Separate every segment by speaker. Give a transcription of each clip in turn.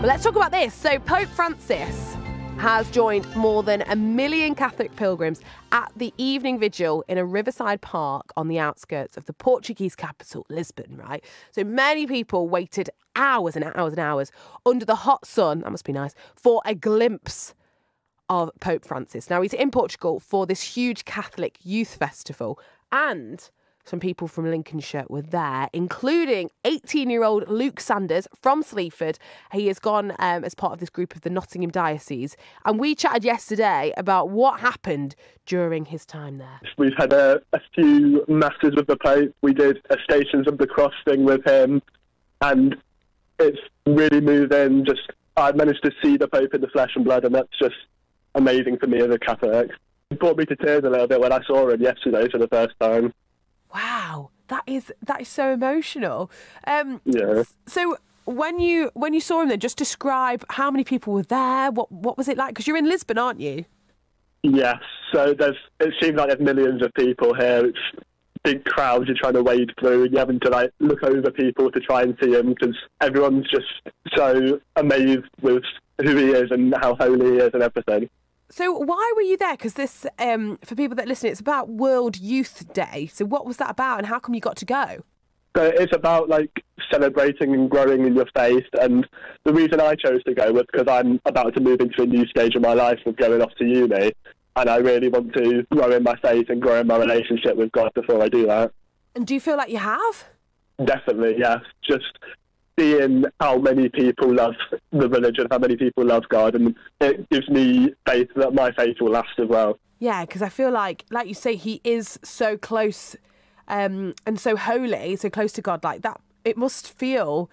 Speaker 1: But let's talk about this. So Pope Francis has joined more than 1 million Catholic pilgrims at the evening vigil in a riverside park on the outskirts of the Portuguese capital, Lisbon, right? So many people waited hours and hours and hours under the hot sun, that must be nice, for a glimpse of Pope Francis. Now, he's in Portugal for this huge Catholic youth festival, and some people from Lincolnshire were there, including 18-year-old Luke Sanders from Sleaford. He has gone as part of this group of the Nottingham Diocese. And we chatted yesterday about what happened during his time there.
Speaker 2: We've had a few masses with the Pope. We did a Stations of the Cross thing with him. And it's really moving. I managed to see the Pope in the flesh and blood, and that's just amazing for me as a Catholic. It brought me to tears a little bit when I saw him yesterday for the first time.
Speaker 1: Wow, that is so emotional.
Speaker 2: Yeah.
Speaker 1: So when you saw him then, just describe how many people were there. What was it like? Because you're in Lisbon, aren't you?
Speaker 2: Yes. So it seems like there's millions of people here. It's big crowds you're trying to wade through, and you're having to look over people to try and see him because everyone's just so amazed with who he is and how holy he is and everything.
Speaker 1: So why were you there? Because this, for people that listen, it's about World Youth Day. So what was that about, and how come you got to go?
Speaker 2: So it's about celebrating and growing in your faith, and the reason I chose to go was because I'm about to move into a new stage of my life of going off to uni, and I really want to grow in my faith and grow in my relationship with God before I do that.
Speaker 1: And do you feel like you have?
Speaker 2: Definitely, yes. Just seeing how many people love the religion, how many people love God, and it gives me faith that my faith will last as well.
Speaker 1: Yeah, because I feel like you say, he is so close and so holy, so close to God like that. It must feel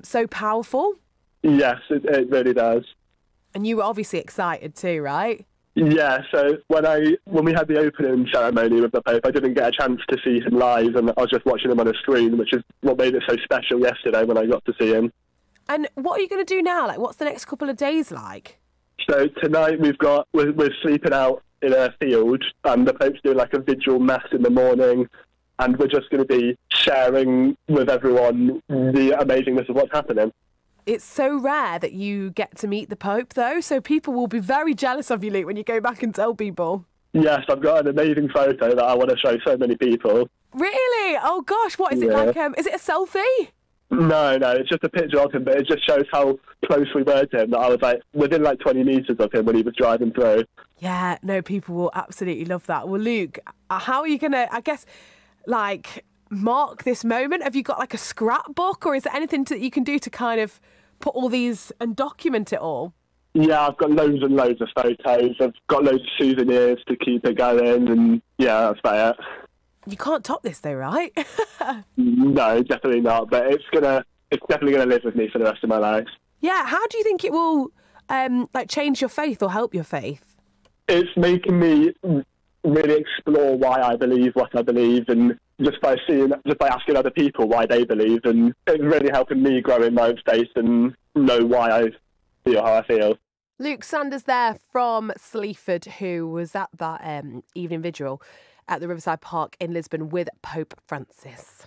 Speaker 1: so powerful.
Speaker 2: Yes, it really does.
Speaker 1: And you were obviously excited too, right?
Speaker 2: Yeah, so when we had the opening ceremony with the Pope, I didn't get a chance to see him live, and I was just watching him on a screen, which is what made it so special yesterday when I got to see him.
Speaker 1: And what are you going to do now? What's the next couple of days like?
Speaker 2: So tonight we're sleeping out in a field, and the Pope's doing a vigil mass in the morning, and we're just going to be sharing with everyone the amazingness of what's happening.
Speaker 1: It's so rare that you get to meet the Pope, though, so people will be very jealous of you, Luke, when you go back and tell people.
Speaker 2: Yes, I've got an amazing photo that I want to show so many people.
Speaker 1: Really? Oh, gosh, what is it like? Is it a selfie?
Speaker 2: No, it's just a picture of him, but it just shows how close we were to him, that I was within 20 metres of him when he was driving through.
Speaker 1: Yeah, no, people will absolutely love that. Well, Luke, how are you going to, I guess, mark this moment? Have you got a scrapbook, or is there anything that you can do to kind of put all these and document it all?
Speaker 2: Yeah, I've got loads and loads of photos. I've got loads of souvenirs to keep it going, and yeah, that's about it.
Speaker 1: You can't top this though, right?
Speaker 2: No, definitely not, but it's definitely gonna live with me for the rest of my life.
Speaker 1: Yeah, how do you think it will change your faith or help your faith?
Speaker 2: It's making me really explore why I believe what I believe, and just by asking other people why they believe, and it's really helping me grow in my own faith and know why I feel how I feel.
Speaker 1: Luke Sanders there from Sleaford, who was at that evening vigil at the Riverside Park in Lisbon with Pope Francis.